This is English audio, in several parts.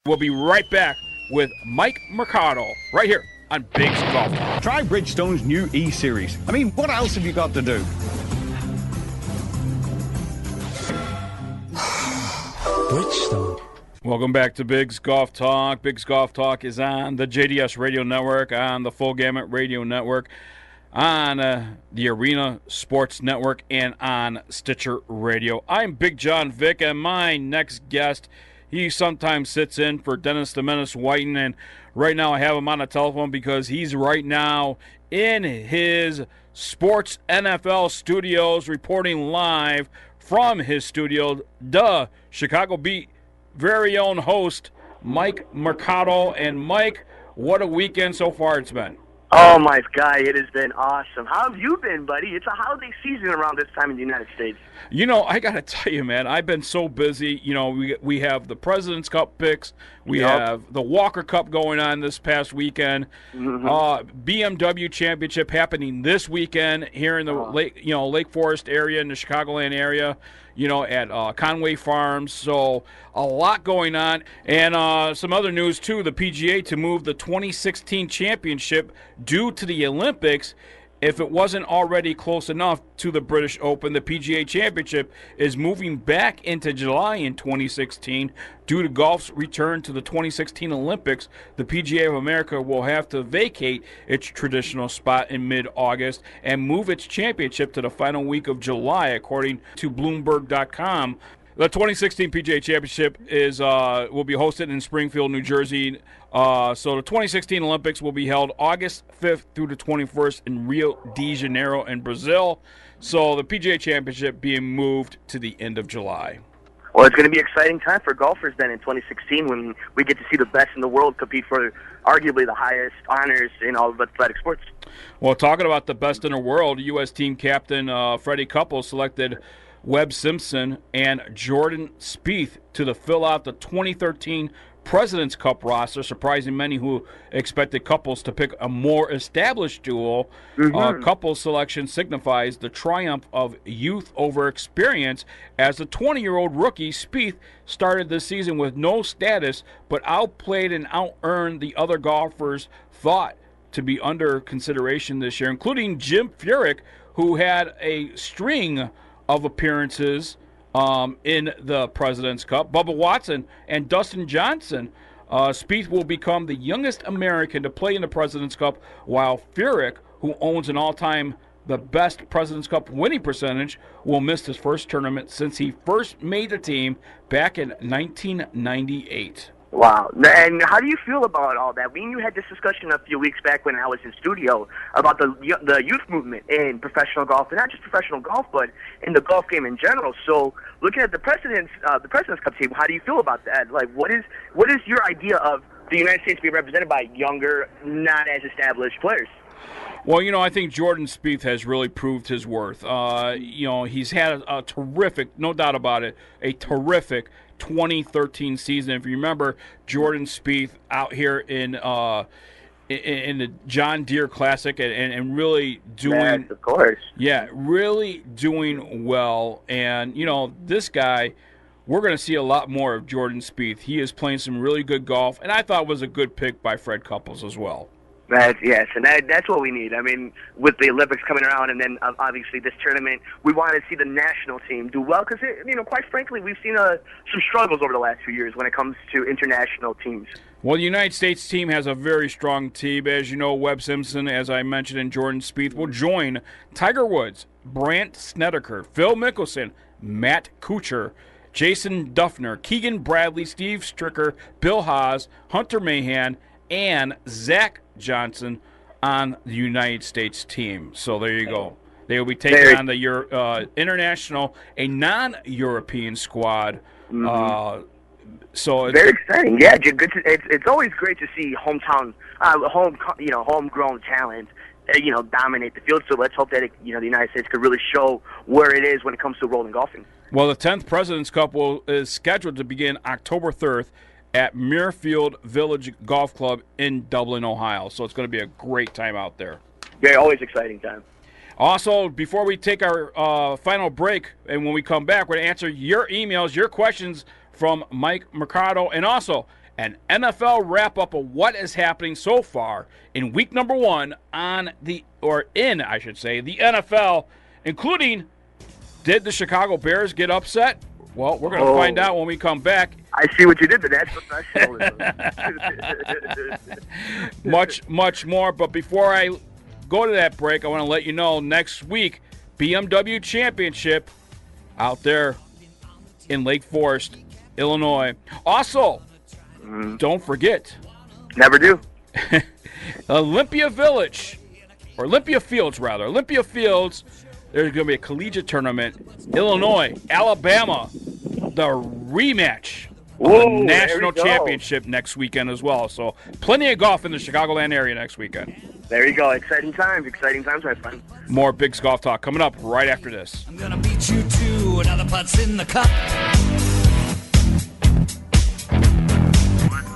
We'll be right back with Mike Mercado right here on Big's Golf Talk. Try Bridgestone's new E-Series. I mean, what else have you got to do? Bridgestone. Welcome back to Big's Golf Talk. Big's Golf Talk is on the JDS Radio Network, on the Full Gamut Radio Network, on the Arena Sports Network, and on Stitcher Radio. I'm Big John Vick, and my next guest, he sometimes sits in for Dennis the Menace Whiten, and right now I have him on the telephone because he's right now in his Sports NFL studios reporting live from his studio, the Chicago Beat very own host, Mike Mercado. And Mike, what a weekend so far it's been. Oh, my God, it has been awesome. How have you been, buddy? It's a holiday season around this time in the United States. You know, I got to tell you, man, I've been so busy. You know, we have the President's Cup picks. We have the Walker Cup going on this past weekend. BMW Championship happening this weekend here in the Lake Forest area, in the Chicagoland area, at Conway Farms. So a lot going on. And some other news, too, the PGA to move the 2016 championship due to the Olympics. If it wasn't already close enough to the British Open, the PGA Championship is moving back into July in 2016. Due to golf's return to the 2016 Olympics, the PGA of America will have to vacate its traditional spot in mid-August and move its championship to the final week of July, according to Bloomberg.com. The 2016 PGA Championship will be hosted in Springfield, New Jersey. So the 2016 Olympics will be held August 5th through the 21st in Rio de Janeiro in Brazil. So the PGA Championship being moved to the end of July. Well, it's going to be an exciting time for golfers then in 2016 when we get to see the best in the world compete for arguably the highest honors in all of athletic sports. Well, talking about the best in the world, U.S. team captain Freddie Couples selected Webb Simpson and Jordan Spieth to fill out the 2013 President's Cup roster, surprising many who expected Couples to pick a more established duo. Couples' selection signifies the triumph of youth over experience, as the 20-year-old rookie Spieth started this season with no status, but outplayed and out-earned the other golfers thought to be under consideration this year, including Jim Furyk, who had a string of appearances in the President's Cup. Bubba Watson and Dustin Johnson. Spieth will become the youngest American to play in the President's Cup, while Furyk, who owns an all-time the best President's Cup winning percentage, will miss his first tournament since he first made the team back in 1998. Wow. And how do you feel about all that? We had this discussion a few weeks back when I was in studio about the youth movement in professional golf, and not just professional golf, but in the golf game in general. So, looking at the President's Cup team, how do you feel about that? Like, what is your idea of the United States being represented by younger, not as established players? Well, I think Jordan Spieth has really proved his worth. He's had a terrific, no doubt about it, a terrific 2013 season. If you remember, Jordan Spieth out here in the John Deere Classic and really doing, yes, of course, really doing well. And this guy, we're going to see a lot more of Jordan Spieth. He is playing some really good golf, and I thought was a good pick by Fred Couples as well. Yes, and that's what we need. I mean, with the Olympics coming around, and then obviously this tournament, we want to see the national team do well because, quite frankly, we've seen some struggles over the last few years when it comes to international teams. Well, the United States team has a very strong team. As you know, Webb Simpson, as I mentioned, and Jordan Spieth will join Tiger Woods, Brandt Snedeker, Phil Mickelson, Matt Kuchar, Jason Duffner, Keegan Bradley, Steve Stricker, Bill Haas, Hunter Mahan, and Zach Johnson on the United States team. So there you go. They will be taking on the international, a non-European squad. So it's very exciting. Yeah, it's always great to see homegrown talent, dominate the field. So let's hope that the United States could really show where it is when it comes to rolling golfing. Well, the 10th President's Cup is scheduled to begin October 3rd at Muirfield Village Golf Club in Dublin, Ohio. So it's going to be a great time out there. Yeah, always exciting time. Also, before we take our final break, and when we come back, we're going to answer your emails, your questions from Mike Mercado. And also, an NFL wrap-up of what is happening so far in week number 1 the NFL, including, did the Chicago Bears get upset? Well, we're going to find out when we come back. I see what you did there. That's professionalism. much more. But before I go to that break, I want to let you know next week, BMW Championship out there in Lake Forest, Illinois. Also, don't forget. Never do. Olympia Fields. There's going to be a collegiate tournament. Illinois, Alabama, the rematch of the national championship next weekend as well. So plenty of golf in the Chicagoland area next weekend. There you go. Exciting times, my friend. More Biggs Golf Talk coming up right after this. I'm gonna beat you to another putt's in the cup.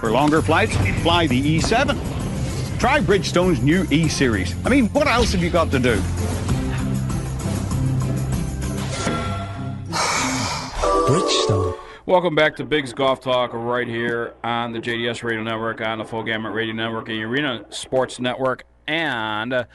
For longer flights, fly the E7. Try Bridgestone's new E-Series. I mean, what else have you got to do? Bridgestone. Welcome back to Biggs Golf Talk right here on the JDS Radio Network, on the Full Gamut Radio Network, and Arena Sports Network, and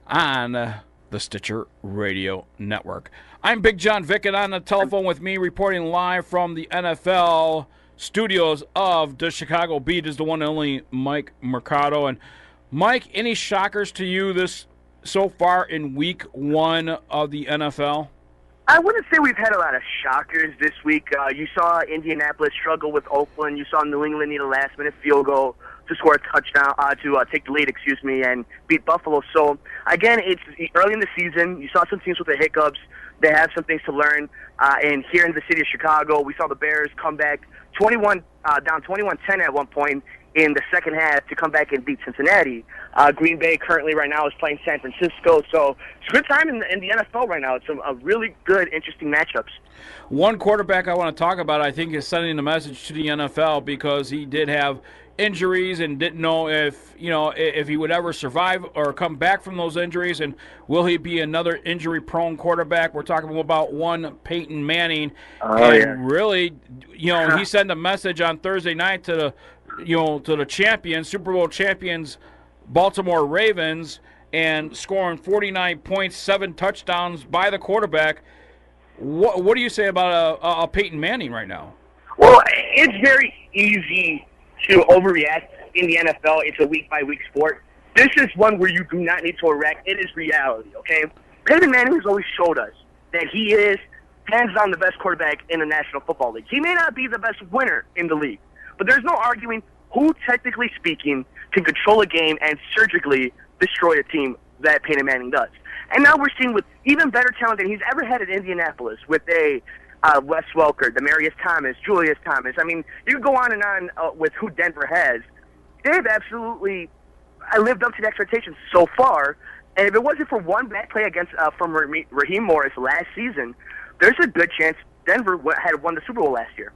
on the Stitcher Radio Network. I'm Big John Vick, and on the telephone with me, reporting live from the NFL studios of the Chicago Beat, is the one and only Mike Mercado. And Mike, any shockers to you this so far in week 1 of the NFL? I wouldn't say we've had a lot of shockers this week. You saw Indianapolis struggle with Oakland. You saw New England need a last-minute field goal to score a touchdown, to take the lead, and beat Buffalo. So, again, it's early in the season. You saw some teams with the hiccups. They have some things to learn. And here in the city of Chicago, we saw the Bears come back down 21-10 at one point in the second half to come back and beat Cincinnati. Green Bay currently right now is playing San Francisco. So it's a good time in the NFL right now. It's a really good, interesting matchups. One quarterback I want to talk about, I think, is sending a message to the NFL because he did have injuries and didn't know if he would ever survive or come back from those injuries, and will he be another injury-prone quarterback? We're talking about one Peyton Manning. Really, he sent a message on Thursday night to the champions, Super Bowl champions, Baltimore Ravens, and scoring 49 points, 7 touchdowns by the quarterback. What do you say about a Peyton Manning right now? Well, it's very easy to overreact in the NFL. It's a week-by-week sport. This is one where you do not need to overreact. It is reality, okay? Peyton Manning has always showed us that he is hands-down the best quarterback in the National Football League. He may not be the best winner in the league, but there's no arguing who, technically speaking, can control a game and surgically destroy a team that Peyton Manning does. And now we're seeing with even better talent than he's ever had at Indianapolis with a Wes Welker, Demaryius Thomas, Julius Thomas. I mean, you can go on and on with who Denver has. They've absolutely lived up to the expectations so far. And if it wasn't for one bad play against from Raheem Morris last season, there's a good chance Denver had won the Super Bowl last year.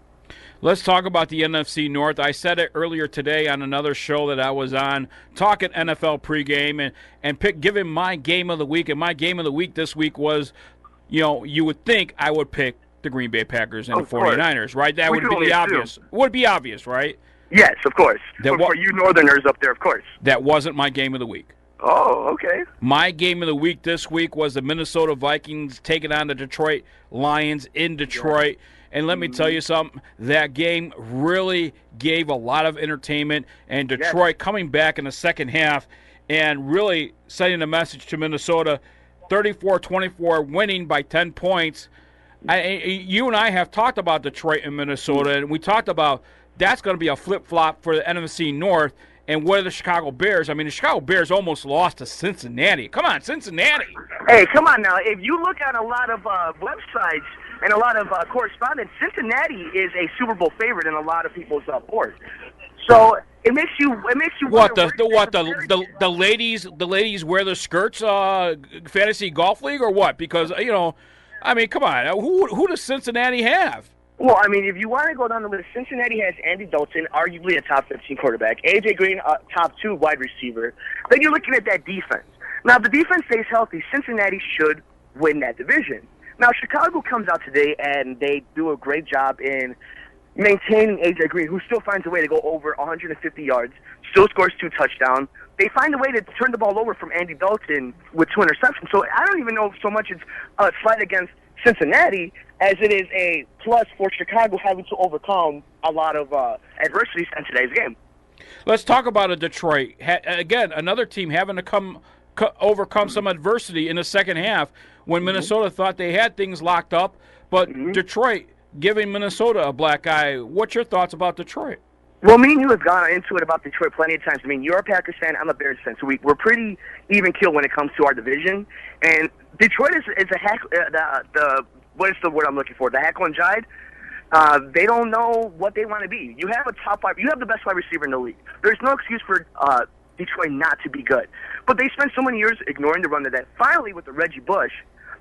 Let's talk about the NFC North. I said it earlier today on another show that I was on, talking NFL pregame, and giving my game of the week. And my game of the week this week was, you would think I would pick the Green Bay Packers and the 49ers, right? That would be the obvious. Would be obvious, right? Yes, of course. For you Northerners up there, of course. That wasn't my game of the week. Oh, okay. My game of the week this week was the Minnesota Vikings taking on the Detroit Lions in Detroit. Yeah. And let me tell you something, that game really gave a lot of entertainment, and Detroit coming back in the second half and really sending a message to Minnesota, 34-24, winning by 10 points. You and I have talked about Detroit and Minnesota, and we talked about that's going to be a flip-flop for the NFC North. And what are the Chicago Bears? I mean, the Chicago Bears almost lost to Cincinnati. Come on, Cincinnati. Hey, come on now. If you look at a lot of websites and a lot of correspondence, Cincinnati is a Super Bowl favorite in a lot of people's boards. So it makes you what the ladies wear the skirts fantasy golf league or what? Because I mean, come on, who does Cincinnati have? Well, I mean, if you want to go down the list, Cincinnati has Andy Dalton, arguably a top 15 quarterback, A.J. Green, top 2 wide receiver. Then you're looking at that defense. Now, if the defense stays healthy, Cincinnati should win that division. Now, Chicago comes out today, and they do a great job in maintaining A.J. Green, who still finds a way to go over 150 yards, still scores 2 touchdowns. They find a way to turn the ball over from Andy Dalton with 2 interceptions. So I don't even know so much it's a slight against Cincinnati as it is a plus for Chicago having to overcome a lot of adversities in today's game. Let's talk about a Detroit. Again, another team having to overcome some adversity in the second half when Minnesota thought they had things locked up. But Detroit giving Minnesota a black eye. What's your thoughts about Detroit? Well, me and you have gone into it about Detroit plenty of times. I mean, you're a Packers fan, I'm a Bears fan, so we're pretty even keel when it comes to our division. And Detroit is a hack. What is the word I'm looking for? The hackle and jive. They don't know what they want to be. You have a top 5. You have the best wide receiver in the league. There's no excuse for Detroit not to be good. But they spent so many years ignoring the run that finally, with the Reggie Bush,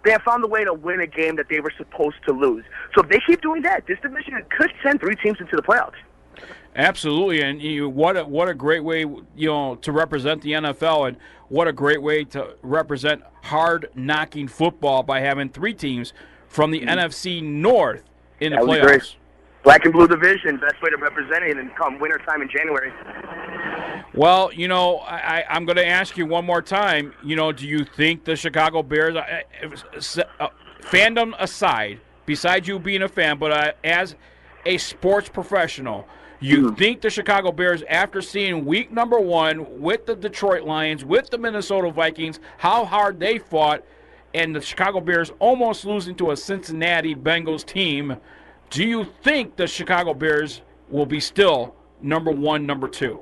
they have found a way to win a game that they were supposed to lose. So if they keep doing that, this division could send 3 teams into the playoffs. Absolutely, and what a great way to represent the NFL, and what a great way to represent hard-knocking football by having 3 teams from the NFC North in the playoffs. Great. Black and blue division, best way to represent it, and come winter time in January. Well, I'm going to ask you one more time. Do you think the Chicago Bears, fandom aside, besides you being a fan, but as a sports professional, you think the Chicago Bears, after seeing week number 1 with the Detroit Lions, with the Minnesota Vikings, how hard they fought, and the Chicago Bears almost losing to a Cincinnati Bengals team, do you think the Chicago Bears will be still number 1, number 2?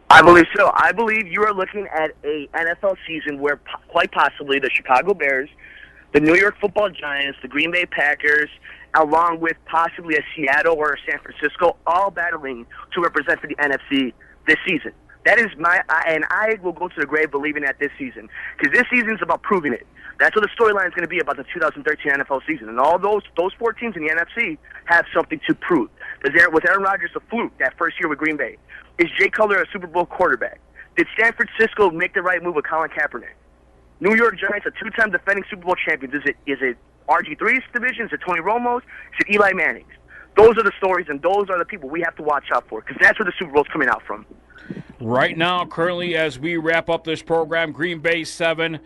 I believe so. I believe you are looking at a NFL season where quite possibly the Chicago Bears, the New York Football Giants, the Green Bay Packers, along with possibly a Seattle or a San Francisco, all battling to represent for the NFC this season. That is and I will go to the grave believing that this season, because this season is about proving it. That's what the storyline is going to be about the 2013 NFL season. And all those 4 teams in the NFC have something to prove. Was Aaron Rodgers a fluke that first year with Green Bay? Is Jay Cutler a Super Bowl quarterback? Did San Francisco make the right move with Colin Kaepernick? New York Giants are 2-time defending Super Bowl champions. Is it RG3's division? Is it Tony Romo's? Is it Eli Manning's? Those are the stories, and those are the people we have to watch out for, because that's where the Super Bowl's coming out from. Right now, currently, as we wrap up this program, Green Bay 7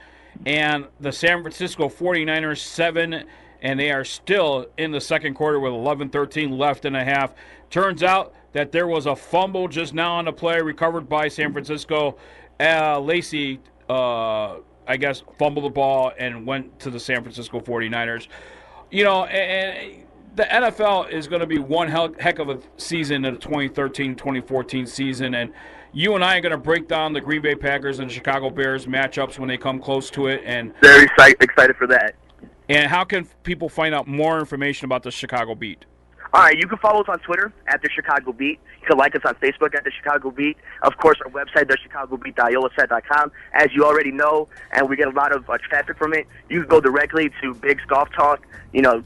and the San Francisco 49ers 7, and they are still in the second quarter with 11:13 left in a half. Turns out that there was a fumble just now on the play recovered by San Francisco. Lacey, I guess, fumbled the ball and went to the San Francisco 49ers. And the NFL is going to be one heck of a season in the 2013-2014 season, and you and I are going to break down the Green Bay Packers and Chicago Bears matchups when they come close to it. And very excited for that. And how can people find out more information about the Chicago Beat? All right, you can follow us on Twitter at The Chicago Beat. You can like us on Facebook at The Chicago Beat. Of course, our website, thechicagobeat.iolasite.com. As you already know, and we get a lot of traffic from it, you can go directly to Big's Golf Talk,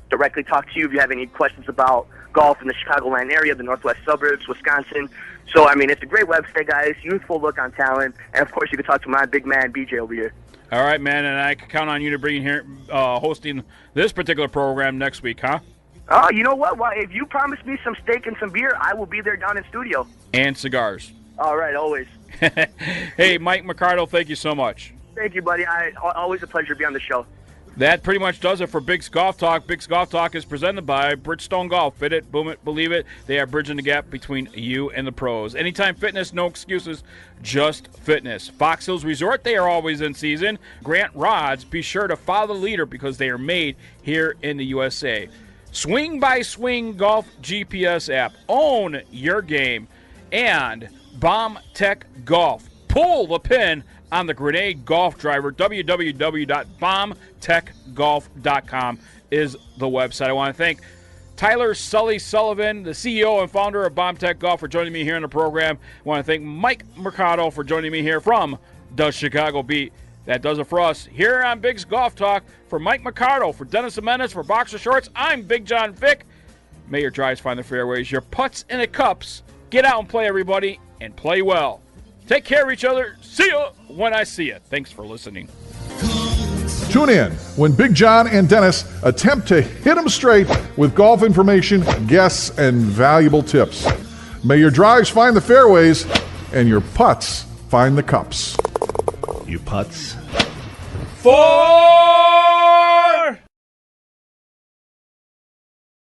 directly talk to you if you have any questions about golf in the Chicagoland area, the northwest suburbs, Wisconsin. So, it's a great website, guys. Youthful look on talent. And, of course, you can talk to my big man, BJ, over here. All right, man, and I can count on you to bring in here hosting this particular program next week, huh? Oh, you know what? Well, if you promise me some steak and some beer, I will be there down in studio. And cigars. All right, always. Hey, Mike Mercado, thank you so much. Thank you, buddy. Always a pleasure to be on the show. That pretty much does it for Big's Golf Talk. Big's Golf Talk is presented by Bridgestone Golf. Fit it, boom it, believe it. They are bridging the gap between you and the pros. Anytime Fitness, no excuses, just fitness. Fox Hills Resort, they are always in season. Grant Rods, be sure to follow the leader because they are made here in the USA. Swing by Swing Golf GPS app. Own your game. And Bomb Tech Golf. Pull the pin on the Grenade Golf Driver. www.bombtechgolf.com is the website. I want to thank Tyler Sully Sullivan, the CEO and founder of Bomb Tech Golf, for joining me here in the program. I want to thank Mike Mercado for joining me here from the Chicago Beat. That does it for us here on Big's Golf Talk. For Mike Mercado, for Dennis Amenez, for Boxer Shorts, I'm Big John Vick. May your drives find the fairways, your putts in the cups. Get out and play, everybody, and play well. Take care of each other. See you when I see you. Thanks for listening. Cold. Tune in when Big John and Dennis attempt to hit them straight with golf information, guests, and valuable tips. May your drives find the fairways and your putts find the cups. You putts. 4